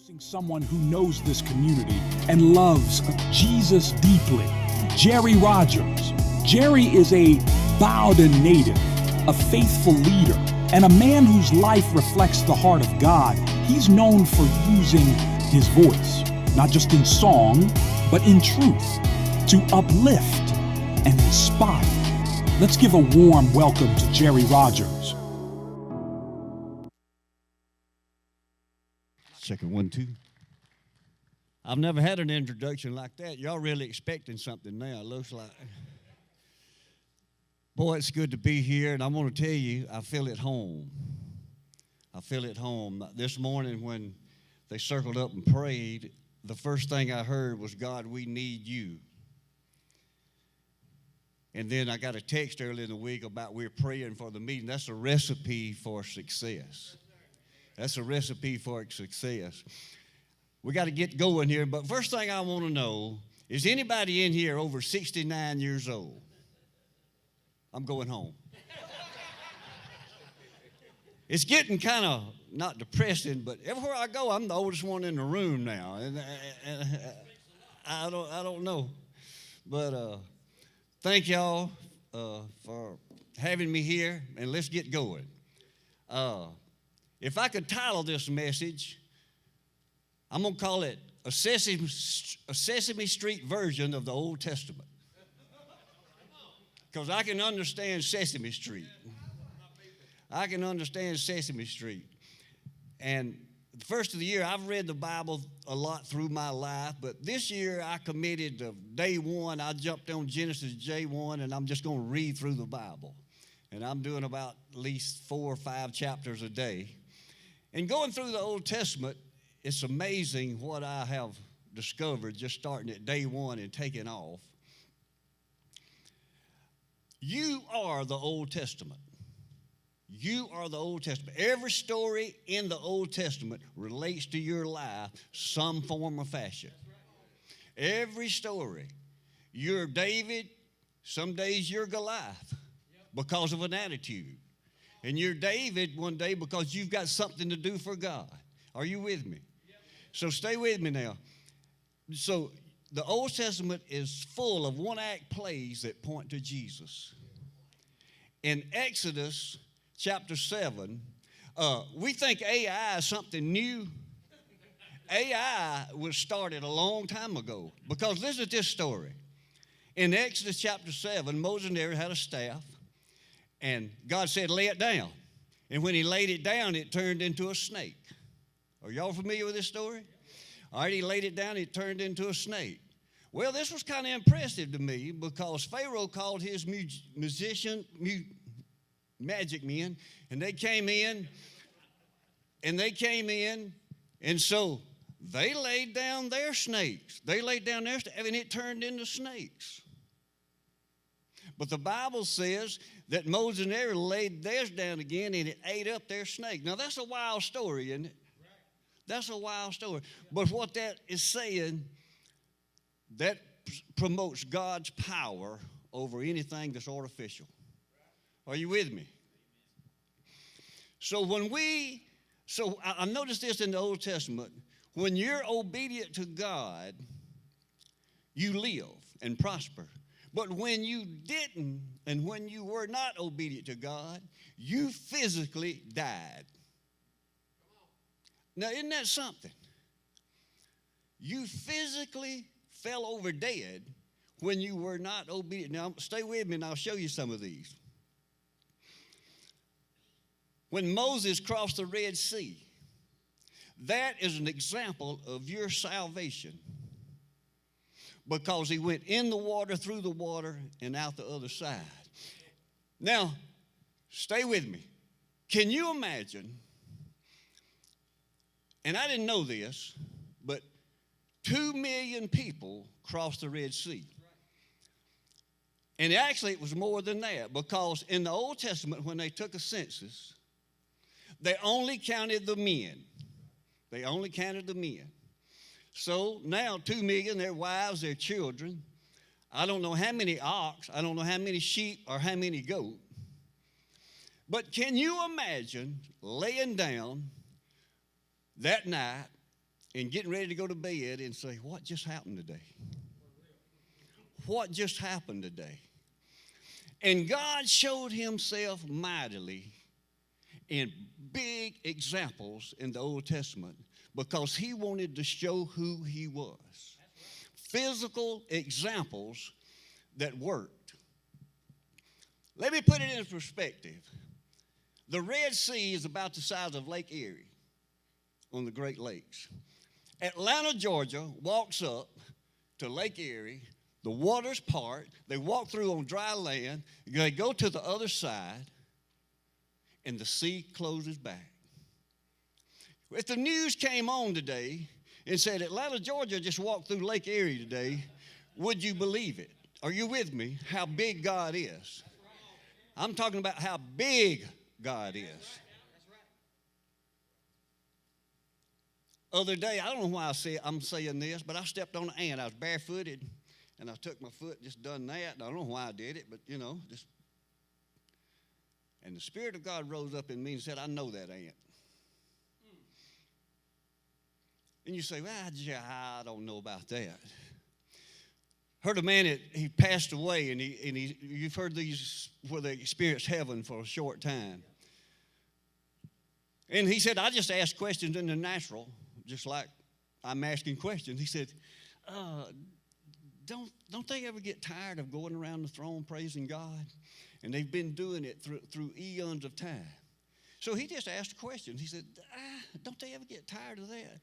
Introducing someone who knows this community and loves Jesus deeply, Jerry Rogers. Jerry is a Bowden native, a faithful leader, and a man whose life reflects the heart of God. He's known for using his voice, not just in song, but in truth, to uplift and inspire. Let's give a warm welcome to Jerry Rogers. Second 1, 2. I've never had an introduction like that. Y'all really expecting something now, it looks like. Boy, it's good to be here, and I'm going to tell you, I feel at home. I feel at home. This morning when they circled up and prayed, the first thing I heard was, God, we need you. And then I got a text earlier in the week about we're praying for the meeting. That's a recipe for success. That's a recipe for success. We got to get going here, but first thing I want to know, is anybody in here over 69 years old? I'm going home. It's getting kind of, not depressing, but everywhere I go, I'm the oldest one in the room now. And I don't know. But thank y'all for having me here, and let's get going. If I could title this message, I'm going to call it a Sesame Street version of the Old Testament. Because I can understand Sesame Street. I can understand Sesame Street. And the first of the year, I've read the Bible a lot through my life, but this year I committed to day one. I jumped on Genesis J1, and I'm just going to read through the Bible. And I'm doing about at least 4 or 5 chapters a day. And going through the Old Testament, it's amazing what I have discovered just starting at day one and taking off. You are the Old Testament. You are the Old Testament. Every story in the Old Testament relates to your life some form or fashion. Every story. You're David, some days you're Goliath because of an attitude. And you're David one day because you've got something to do for God. Are you with me? So stay with me now. So the Old Testament is full of one-act plays that point to Jesus. In Exodus chapter 7, we think AI is something new. AI was started a long time ago because listen to this story. In Exodus chapter 7, Moses and Aaron had a staff. And God said, lay it down. And when he laid it down, it turned into a snake. Are y'all familiar with this story? All right, he laid it down, it turned into a snake. Well, this was kind of impressive to me because Pharaoh called his magic men, and they came in, and so they laid down their snakes. They laid down their stuff, and it turned into snakes. But the Bible says that Moses and Aaron laid theirs down again, and it ate up their snake. Now, that's a wild story, isn't it? That's a wild story. But what that is saying, that promotes God's power over anything that's artificial. Are you with me? So I noticed this in the Old Testament. When you're obedient to God, you live and prosper. But when you didn't, and when you were not obedient to God, you physically died. Now, isn't that something? You physically fell over dead when you were not obedient. Now, stay with me, and I'll show you some of these. When Moses crossed the Red Sea, that is an example of your salvation. Because he went in the water, through the water, and out the other side. Now, stay with me. Can you imagine, and I didn't know this, but 2 million people crossed the Red Sea. And actually it was more than that because in the Old Testament when they took a census, they only counted the men. They only counted the men. So now 2 million, their wives, their children. I don't know how many ox, I don't know how many sheep or how many goat. But can you imagine laying down that night and getting ready to go to bed and say, what just happened today? What just happened today? And God showed himself mightily in big examples in the Old Testament because he wanted to show who he was. Physical examples that worked. Let me put it in perspective. The Red Sea is about the size of Lake Erie on the Great Lakes. Atlanta, Georgia walks up to Lake Erie. The waters part. They walk through on dry land. They go to the other side, and the sea closes back. If the news came on today and said Atlanta, Georgia just walked through Lake Erie today, would you believe it? Are you with me? How big God is. I'm talking about how big God is. Other day, I don't know why I'm saying this, but I stepped on an ant. I was barefooted. And I took my foot, just done that. And I don't know why I did it, but, just. And the Spirit of God rose up in me and said, I know that ant. And you say, well, I don't know about that. Heard a man that he passed away, and you've heard these where they experienced heaven for a short time. And he said, I just ask questions in the natural, just like I'm asking questions. He said, Don't they ever get tired of going around the throne praising God? And they've been doing it through eons of time. So he just asked a question. He said, don't they ever get tired of that?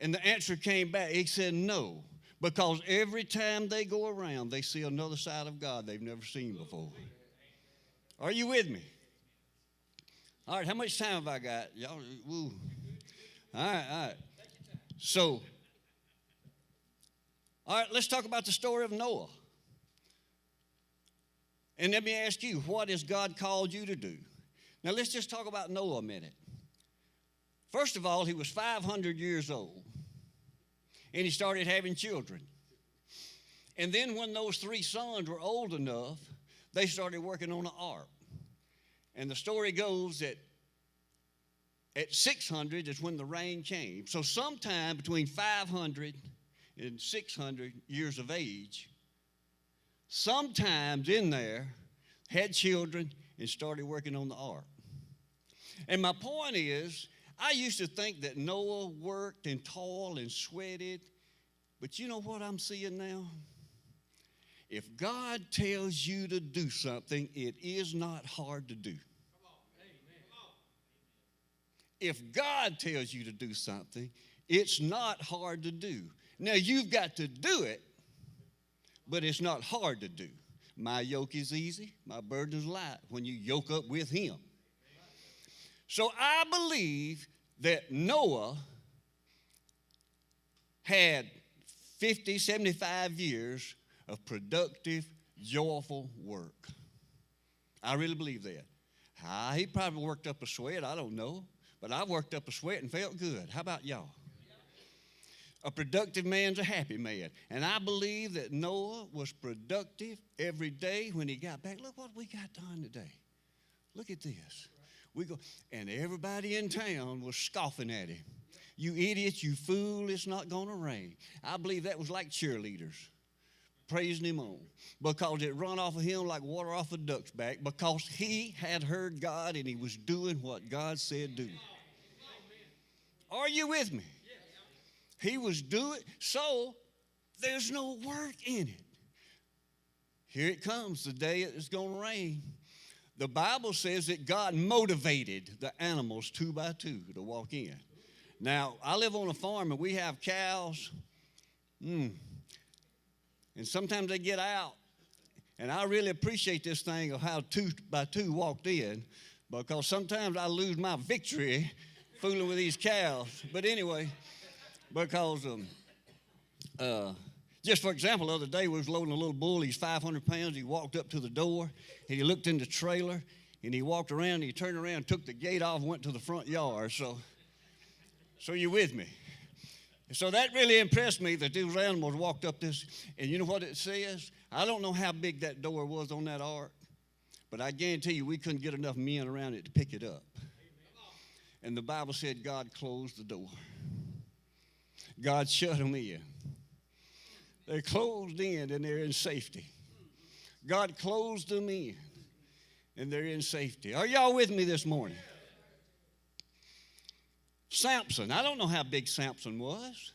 And the answer came back. He said, no, because every time they go around, they see another side of God they've never seen before. Are you with me? All right, how much time have I got? Y'all, woo. All right. So, all right, let's talk about the story of Noah. And let me ask you, what has God called you to do? Now, let's just talk about Noah a minute. First of all, he was 500 years old, and he started having children. And then when those 3 sons were old enough, they started working on an ark. And the story goes that at 600 is when the rain came. So sometime between 500 and 600 years of age, sometimes in there, had children and started working on the ark. And my point is, I used to think that Noah worked and toiled and sweated, but you know what I'm seeing now? If God tells you to do something, it is not hard to do. If God tells you to do something, it's not hard to do. Now, you've got to do it, but it's not hard to do. My yoke is easy, my burden is light when you yoke up with him. So I believe that Noah had 50, 75 years of productive, joyful work. I really believe that. He probably worked up a sweat, I don't know. But I worked up a sweat and felt good. How about y'all? A productive man's a happy man. And I believe that Noah was productive every day when he got back. Look what we got done today. Look at this. We go, and everybody in town was scoffing at him. You idiots, you fool, it's not going to rain. I believe that was like cheerleaders praising him on because it run off of him like water off a duck's back because he had heard God and he was doing what God said do. Are you with me? He was doing, so there's no work in it. Here it comes, the day it's going to rain. The Bible says that God motivated the animals 2 by 2 to walk in. Now, I live on a farm and we have cows. And sometimes they get out. And I really appreciate this thing of how 2 by 2 walked in because sometimes I lose my victory fooling with these cows. But anyway, because just for example, the other day we was loading a little bull. He's 500 pounds. He walked up to the door and he looked in the trailer and he walked around and he turned around, took the gate off and went to the front yard. So you with me? So that really impressed me that these animals walked up this. And you know what it says? I don't know how big that door was on that ark, but I guarantee you we couldn't get enough men around it to pick it up. And the Bible said God closed the door. God shut them in. They're closed in and they're in safety. God closed them in and they're in safety. Are y'all with me this morning? Samson. I don't know how big Samson was.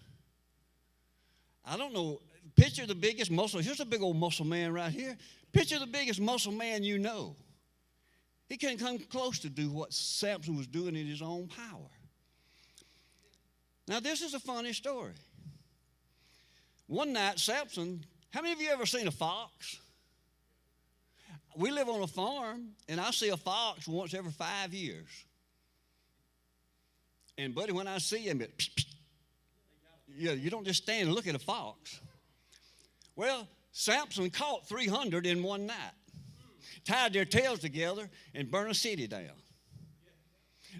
I don't know. Picture the biggest muscle. Here's a big old muscle man right here. Picture the biggest muscle man you know. He can't come close to do what Samson was doing in his own power. Now, this is a funny story. One night, Samson, how many of you ever seen a fox? We live on a farm, and I see a fox once every 5 years. And, buddy, when I see him, you don't just stand and look at a fox. Well, Samson caught 300 in one night, tied their tails together, and burned a city down.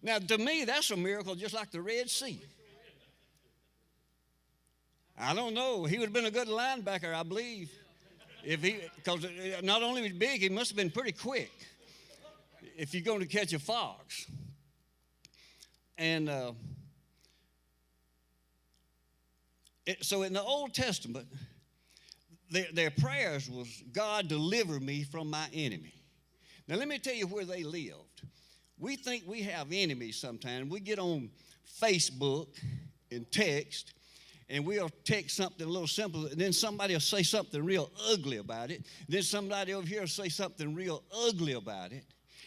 Now, to me, that's a miracle just like the Red Sea. I don't know. He would have been a good linebacker, I believe. Because not only was he big, he must have been pretty quick if you're going to catch a fox. And so in the Old Testament, their prayers was, God, deliver me from my enemy. Now, let me tell you where they lived. We think we have enemies sometimes. We get on Facebook and text, and we'll text something a little simple, and then somebody will say something real ugly about it. Then somebody over here will say something real ugly about it.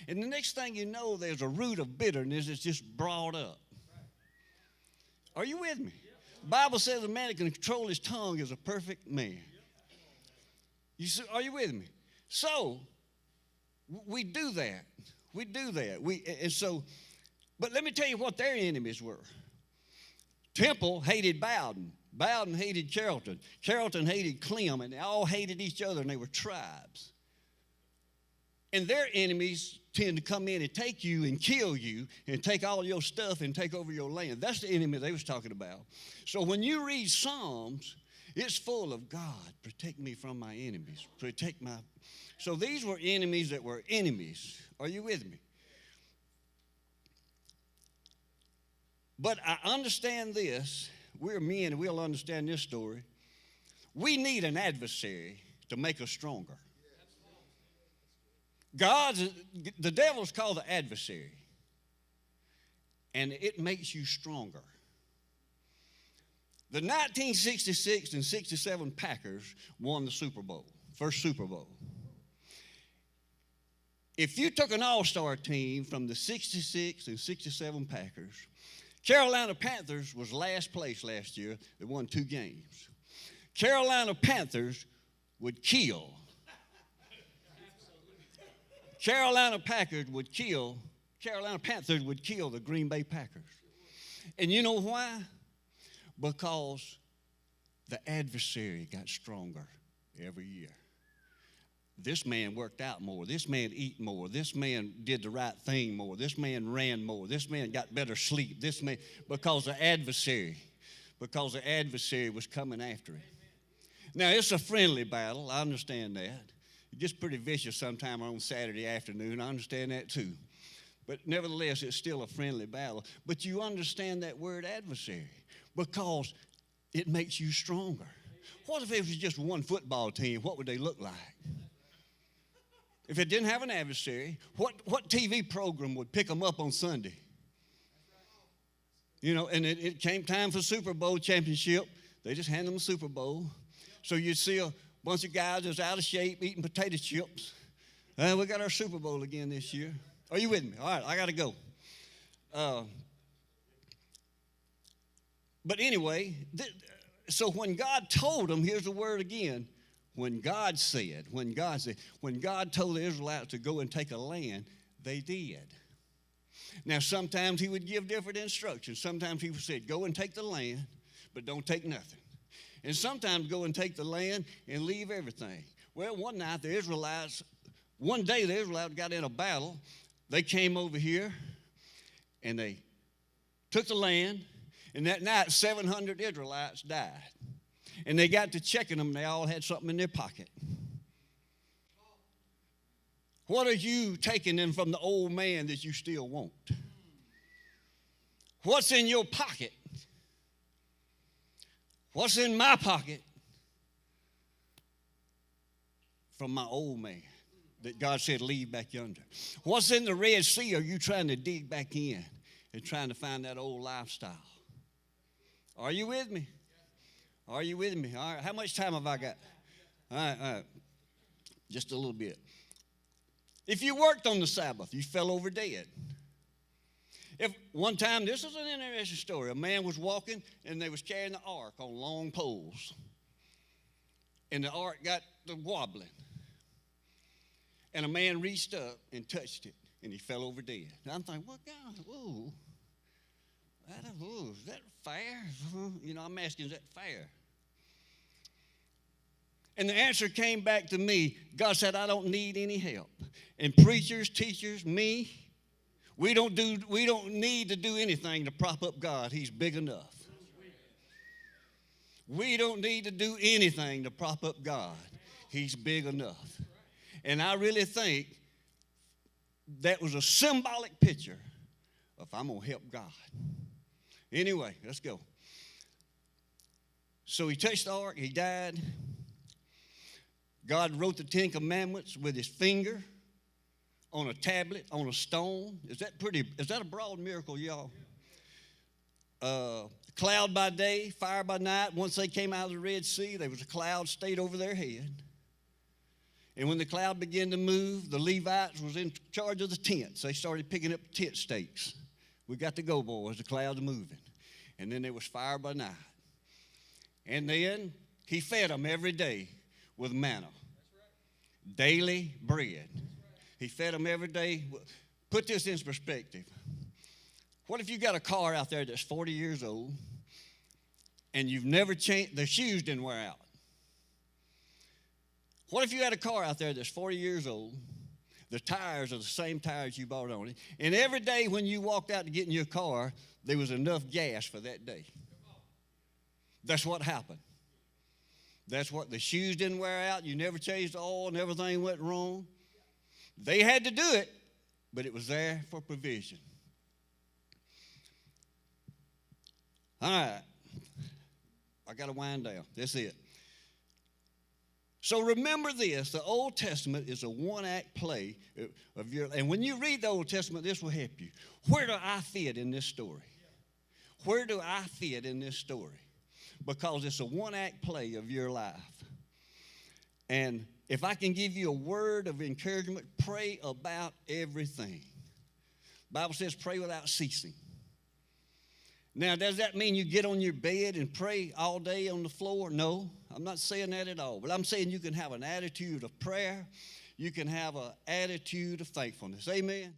And the next thing you know, there's a root of bitterness that's just brought up. Are you with me? The Bible says a man that can control his tongue is a perfect man. You see, are you with me? So, we do that. We do that. But let me tell you what their enemies were. Temple hated Bowden. Bowden hated Carrollton. Carrollton hated Clem, and they all hated each other, and they were tribes. And their enemies tend to come in and take you and kill you and take all your stuff and take over your land. That's the enemy they was talking about. So when you read Psalms, it's full of God, protect me from my enemies. So these were enemies that were enemies. Are you with me? But I understand this. We're men, and we'll understand this story. We need an adversary to make us stronger. The devil's called the adversary, and it makes you stronger. The 1966 and 67 Packers won the Super Bowl, first Super Bowl. If you took an all-star team from the 66 and 67 Packers, Carolina Panthers was last place last year. They won 2 games. Carolina Panthers would kill. Carolina Panthers would kill the Green Bay Packers. And you know why? Because the adversary got stronger every year. This man worked out more. This man ate more. This man did the right thing more. This man ran more. This man got better sleep. Because the adversary was coming after him. Now, it's a friendly battle. I understand that. It gets pretty vicious sometime on Saturday afternoon. I understand that too. But nevertheless, it's still a friendly battle. But you understand that word adversary because it makes you stronger. What if it was just one football team? What would they look like? If it didn't have an adversary, what TV program would pick them up on Sunday? You know, and it came time for Super Bowl championship. They just hand them a Super Bowl. So you'd see a bunch of guys that's out of shape eating potato chips. We got our Super Bowl again this year. Are you with me? All right, I got to go. But anyway, so when God told them, here's the word again, when God told the Israelites to go and take a land, they did. Now, sometimes he would give different instructions. Sometimes he said, go and take the land, but don't take nothing. And sometimes go and take the land and leave everything. Well, one day the Israelites got in a battle. They came over here, and they took the land, and that night 700 Israelites died. And they got to checking them, and they all had something in their pocket. What are you taking in from the old man that you still want? What's in your pocket? What's in my pocket from my old man that God said leave back yonder? What's in the Red Sea are you trying to dig back in and trying to find that old lifestyle? Are you with me? Are you with me? All right. How much time have I got? All right. Just a little bit. If you worked on the Sabbath, you fell over dead. If one time, this is an interesting story. A man was walking, and they was carrying the ark on long poles. And the ark got the wobbling. And a man reached up and touched it, and he fell over dead. And I'm thinking, what God? Whoa. Is that fair? You know, I'm asking, is that fair? And the answer came back to me. God said, I don't need any help. And preachers, teachers, me, we don't need to do anything to prop up God. He's big enough. We don't need to do anything to prop up God. He's big enough. And I really think that was a symbolic picture of I'm going to help God. Anyway, let's go. So he touched the ark. He died. God wrote the Ten Commandments with his finger on a tablet, on a stone. Is that a broad miracle, y'all? Cloud by day, fire by night. Once they came out of the Red Sea, there was a cloud stayed over their head. And when the cloud began to move, the Levites was in charge of the tents. They started picking up tent stakes. We got to go, boys. The cloud's moving. And then there was fire by night. And then he fed them every day with manna. Daily bread. He fed them every day. Put this in perspective. What if you got a car out there that's 40 years old and you've never changed, the shoes didn't wear out? What if you had a car out there that's 40 years old, the tires are the same tires you bought on it, and every day when you walked out to get in your car, there was enough gas for that day? That's what happened. That's what the shoes didn't wear out. You never changed the oil and everything went wrong. They had to do it, but it was there for provision. All right. I got to wind down. That's it. So remember this, the Old Testament is a one-act play of your, and when you read the Old Testament, this will help you. Where do I fit in this story? Where do I fit in this story? Because it's a one-act play of your life. And if I can give you a word of encouragement, pray about everything. The Bible says pray without ceasing. Now, does that mean you get on your bed and pray all day on the floor? No, I'm not saying that at all. But I'm saying you can have an attitude of prayer. You can have an attitude of thankfulness. Amen.